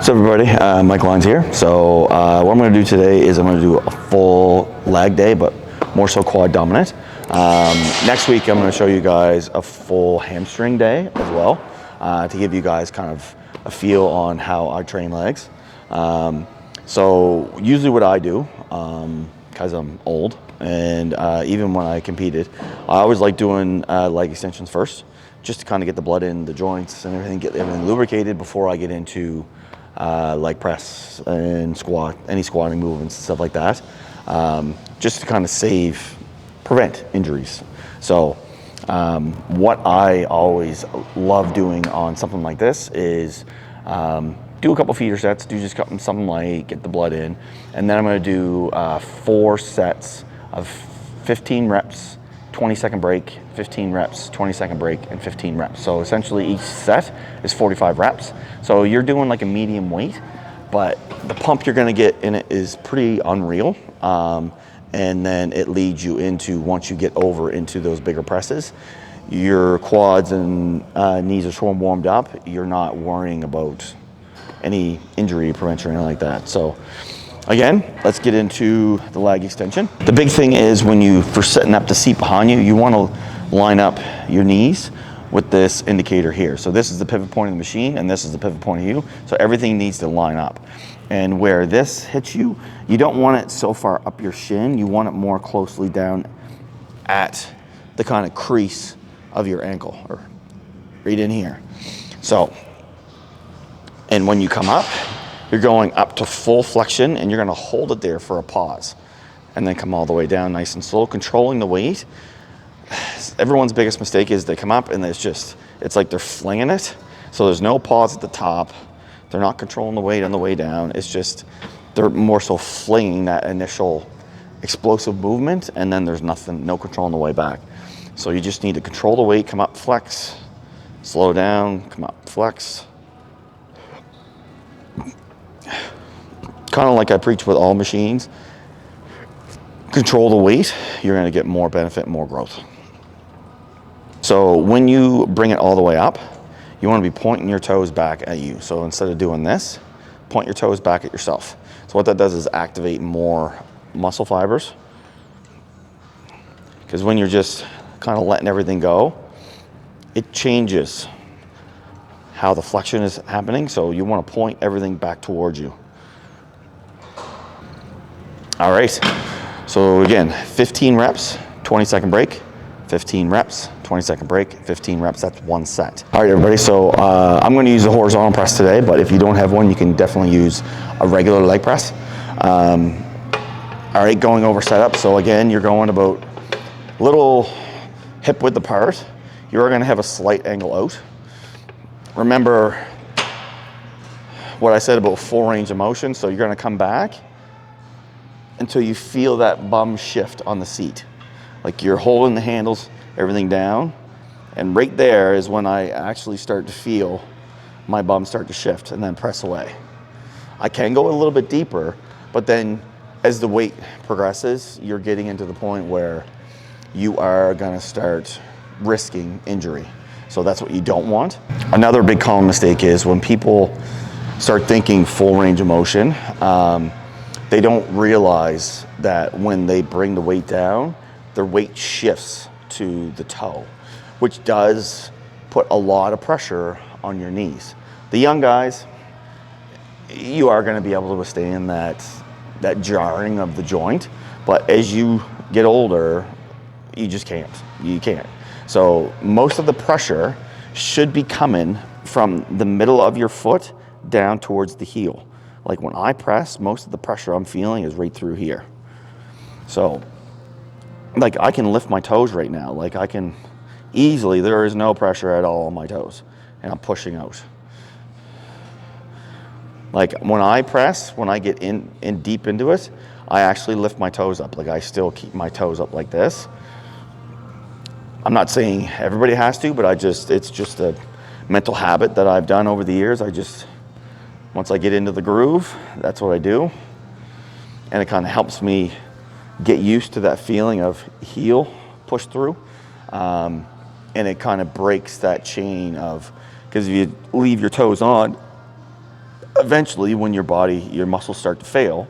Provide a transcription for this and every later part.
What's up, everybody? Mike Lyons here. So what I'm going to do today is I'm going to do a full leg day, but more so quad dominant. Next week I'm going to show you guys a full hamstring day as well, to give you guys kind of a feel on how I train legs. So usually what I do, because I'm old, and even when I competed, I always like doing leg extensions first, just to kind of get the blood in the joints and everything, get everything lubricated before I get into leg press and squat, any squatting movements and stuff like that, just to kind of prevent injuries. So what I always love doing on something like this is do a couple feeder sets, do just something light, get the blood in, and then I'm going to do 4 sets of 15 reps, 20-second break, 15 reps, 20-second break, and 15 reps. So essentially each set is 45 reps. So you're doing like a medium weight, but the pump you're gonna get in it is pretty unreal. And then it leads you into, once you get over into those bigger presses, your quads and knees are so warmed up, you're not worrying about any injury prevention or anything like that. So again, let's get into the leg extension. The big thing is when you first setting up the seat behind you, you want to line up your knees with this indicator here. So this is the pivot point of the machine, and this is the pivot point of you. So everything needs to line up. And where this hits you, you don't want it so far up your shin. You want it more closely down at the kind of crease of your ankle, or right in here. So, and when you come up, you're going up to full flexion, and you're going to hold it there for a pause, and then come all the way down nice and slow, controlling the weight. Everyone's biggest mistake is they come up and it's like they're flinging it. So there's no pause at the top. They're not controlling the weight on the way down. It's just, they're more so flinging that initial explosive movement, and then there's no control on the way back. So you just need to control the weight, come up, flex, slow down, come up, flex. Kind of like I preach with all machines, control the weight, you're going to get more benefit, more growth. So when you bring it all the way up, you want to be pointing your toes back at you. So instead of doing this, point your toes back at yourself. So what that does is activate more muscle fibers. Because when you're just kind of letting everything go, it changes how the flexion is happening. So you want to point everything back towards you. All right, so again, 15 reps, 20-second break, 15 reps, 20-second break, 15 reps, that's 1 set. All right, everybody, so I'm gonna use a horizontal press today, but if you don't have one, you can definitely use a regular leg press. All right, going over setup. So again, you're going about little hip width apart. You're gonna have a slight angle out. Remember what I said about full range of motion, so you're gonna come back until you feel that bum shift on the seat. Like you're holding the handles, everything down, and right there is when I actually start to feel my bum start to shift, and then press away. I can go a little bit deeper, but then as the weight progresses, you're getting into the point where you are gonna start risking injury. So that's what you don't want. Another big common mistake is when people start thinking full range of motion, they don't realize that when they bring the weight down, their weight shifts to the toe, which does put a lot of pressure on your knees. The young guys, you are going to be able to withstand that jarring of the joint, but as you get older, you just can't. You can't. So most of the pressure should be coming from the middle of your foot down towards the heel. Like when I press, most of the pressure I'm feeling is right through here. So, like I can lift my toes right now. Like I can easily, there is no pressure at all on my toes, and I'm pushing out. Like when I press, when I get in deep into it, I actually lift my toes up. Like I still keep my toes up like this. I'm not saying everybody has to, but it's just a mental habit that I've done over the years. Once I get into the groove, that's what I do. And it kind of helps me get used to that feeling of heel push through. And it kind of breaks that chain of, because if you leave your toes on, eventually when your muscles start to fail,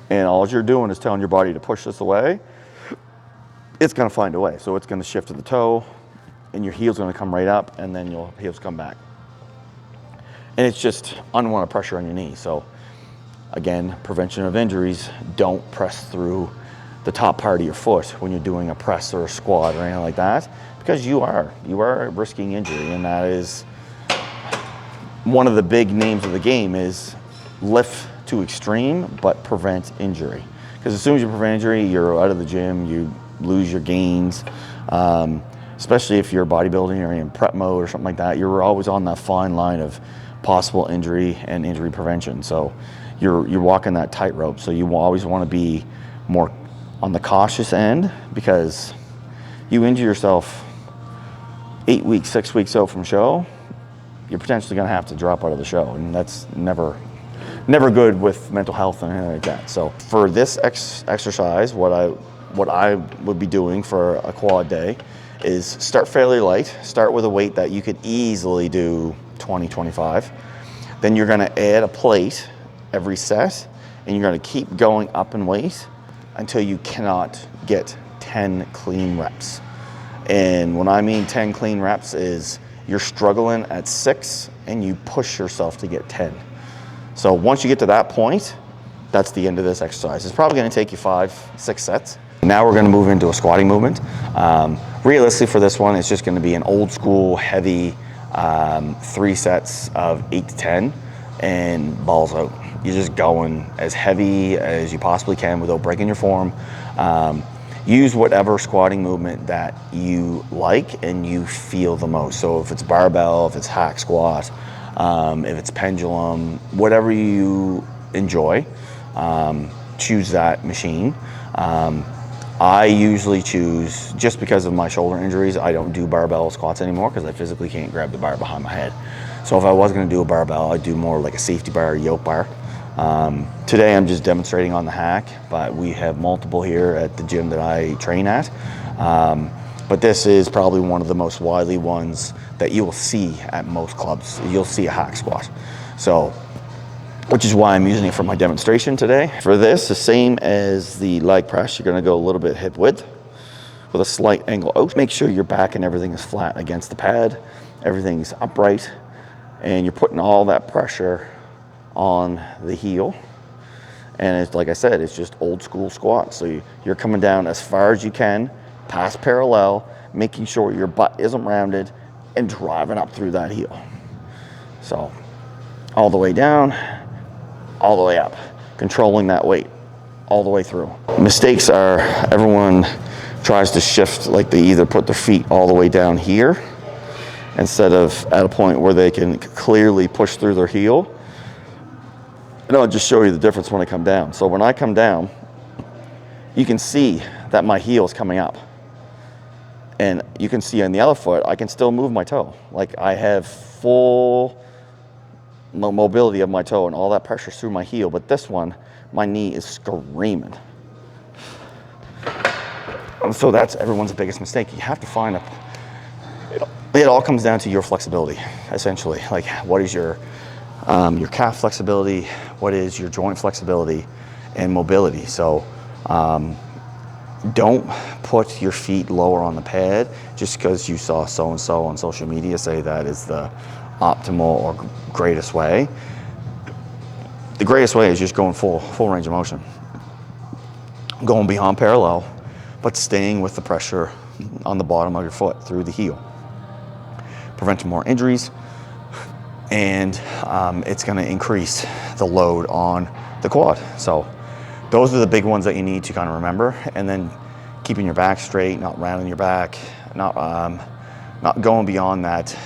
and all you're doing is telling your body to push this away, it's gonna find a way. So it's gonna shift to the toe, and your heel's gonna come right up, and then your heels come back. And it's just unwanted pressure on your knee. So again, prevention of injuries, don't press through the top part of your foot when you're doing a press or a squat or anything like that, because you are risking injury. And that is one of the big names of the game, is lift to extreme, but prevent injury. Because as soon as you prevent injury, you're out of the gym, you lose your gains. Especially if you're bodybuilding or in prep mode or something like that, you're always on that fine line of possible injury and injury prevention. So you're walking that tightrope. So you always want to be more on the cautious end, because you injure yourself 8 weeks, 6 weeks out from show, you're potentially going to have to drop out of the show, and that's never good with mental health and anything like that. So for this exercise, what I would be doing for a quad day is start fairly light. Start with a weight that you could easily do 20, 25. Then you're gonna add a plate every set, and you're gonna keep going up in weight until you cannot get 10 clean reps. And when I mean 10 clean reps is you're struggling at 6 and you push yourself to get 10. So once you get to that point, that's the end of this exercise. It's probably gonna take you 5, 6 sets. Now we're gonna move into a squatting movement. Realistically for this one, it's just gonna be an old school, heavy 3 sets of 8 to 10 and balls out. You're just going as heavy as you possibly can without breaking your form. Use whatever squatting movement that you like and you feel the most. So if it's barbell, if it's hack squat, if it's pendulum, whatever you enjoy, choose that machine. I usually choose, just because of my shoulder injuries, I don't do barbell squats anymore because I physically can't grab the bar behind my head. So if I was going to do a barbell, I'd do more like a safety bar or yoke bar. Today I'm just demonstrating on the hack, but we have multiple here at the gym that I train at. But this is probably one of the most widely ones that you will see at most clubs. You'll see a hack squat. So, which is why I'm using it for my demonstration today. For this, the same as the leg press, you're gonna go a little bit hip width with a slight angle out. Make sure your back and everything is flat against the pad, everything's upright, and you're putting all that pressure on the heel. And it's, like I said, it's just old school squat. So you're coming down as far as you can, past parallel, making sure your butt isn't rounded, and driving up through that heel. So all the way down, all the way up, controlling that weight all the way through. Mistakes are, everyone tries to shift, like they either put their feet all the way down here instead of at a point where they can clearly push through their heel. And I'll just show you the difference when I come down. So when I come down, you can see that my heel is coming up. And you can see on the other foot, I can still move my toe. Like I have full mobility of my toe and all that pressure through my heel. But this one, my knee is screaming. And so that's everyone's biggest mistake. You have to find it all comes down to your flexibility, essentially. Like what is your calf flexibility, what is your joint flexibility and mobility. So don't put your feet lower on the pad just because you saw so-and-so on social media say that is the optimal or greatest way. The greatest way is just going full range of motion. Going beyond parallel, but staying with the pressure on the bottom of your foot through the heel. Preventing more injuries, and it's gonna increase the load on the quad. So those are the big ones that you need to kind of remember. And then keeping your back straight, not rounding your back, not going beyond that,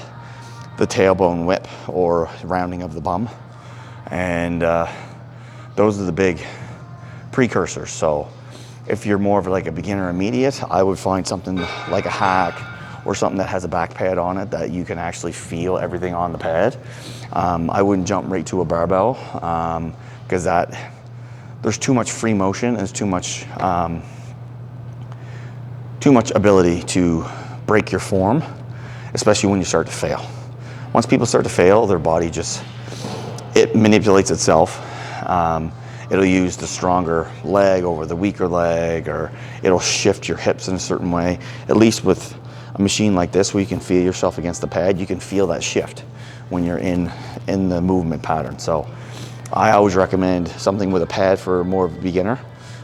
the tailbone whip or rounding of the bum. And those are the big precursors. So if you're more of like a beginner intermediate, I would find something like a hack or something that has a back pad on it that you can actually feel everything on the pad. I wouldn't jump right to a barbell because there's too much free motion and there's too much ability to break your form, especially when you start to fail. Once people start to fail, their body just, it manipulates itself. It'll use the stronger leg over the weaker leg, or it'll shift your hips in a certain way. At least with a machine like this where you can feel yourself against the pad, you can feel that shift when you're in the movement pattern. So I always recommend something with a pad for more of a beginner,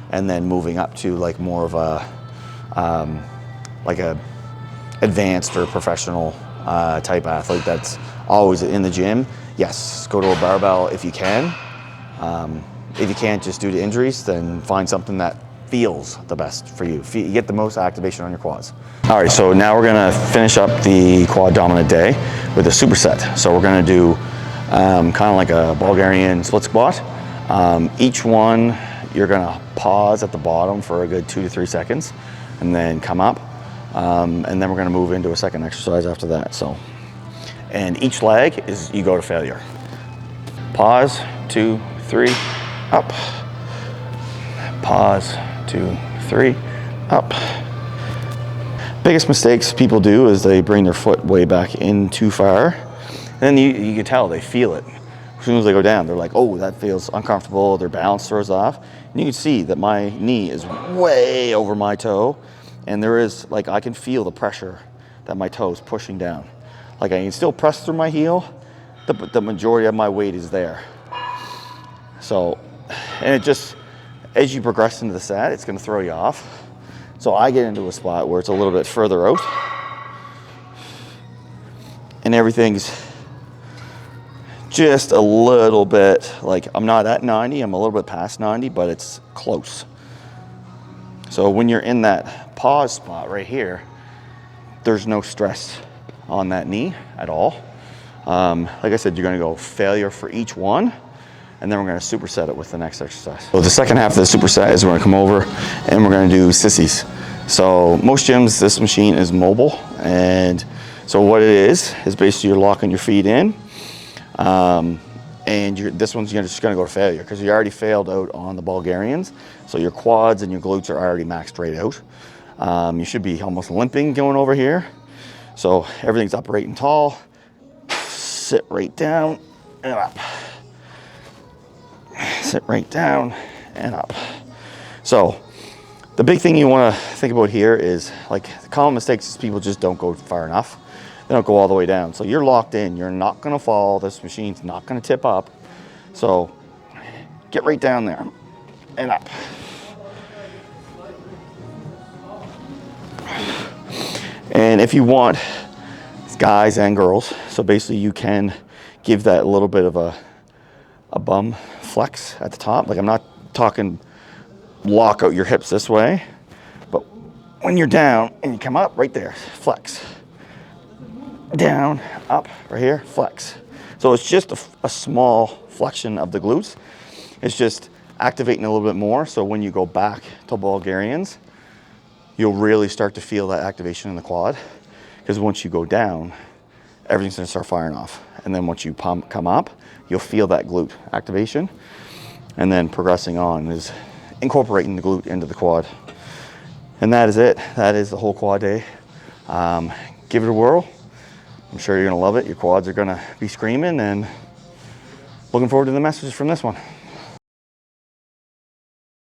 and then moving up to like more of a advanced or professional type athlete that's always in the gym. Yes, go to a barbell if you can. If you can't, just due to injuries, then find something that feels the best for you. You get the most activation on your quads. All right, so now we're gonna finish up the quad dominant day with a superset. So we're gonna do kind of like a Bulgarian split squat. Each one, you're gonna pause at the bottom for a good 2 to 3 seconds, and then come up. And then we're gonna move into a second exercise after that. So, and each leg is you go to failure. Pause, 2, 3, up. Pause, 2, 3, up. Biggest mistakes people do is they bring their foot way back in too far. And then you can tell they feel it. As soon as they go down, they're like, oh, that feels uncomfortable. Their balance throws off. And you can see that my knee is way over my toe. And there is, like, I can feel the pressure that my toe is pushing down. Like, I can still press through my heel, but the majority of my weight is there. So, and it just, as you progress into the set, it's gonna throw you off. So I get into a spot where it's a little bit further out, and everything's just a little bit, like, I'm not at 90, I'm a little bit past 90, but it's close. So when you're in that pause spot right here, there's no stress on that knee at all. Like I said, you're gonna go failure for each one, and then we're gonna superset it with the next exercise. So the second half of the superset is we're gonna come over and we're gonna do sissies. So most gyms, this machine is mobile, and so what it is basically you're locking your feet in, and this one's just gonna go to failure because you already failed out on the Bulgarians. So your quads and your glutes are already maxed right out. You should be almost limping going over here. So everything's upright and tall. Sit right down and up. Sit right down and up. So the big thing you want to think about here is, like, the common mistakes is people just don't go far enough. They don't go all the way down. So you're locked in. You're not going to fall. This machine's not going to tip up. So get right down there and up. And if you want, guys and girls, so basically you can give that a little bit of a bum flex at the top. Like, I'm not talking lock out your hips this way, but when you're down and you come up right there, flex. Down, up, right here, flex. So it's just a small flexion of the glutes. It's just activating a little bit more. So when you go back to Bulgarians, you'll really start to feel that activation in the quad. Because once you go down, everything's gonna start firing off. And then once you come up, you'll feel that glute activation. And then progressing on is incorporating the glute into the quad. And that is it. That is the whole quad day. Give it a whirl. I'm sure you're gonna love it. Your quads are gonna be screaming, and looking forward to the messages from this one.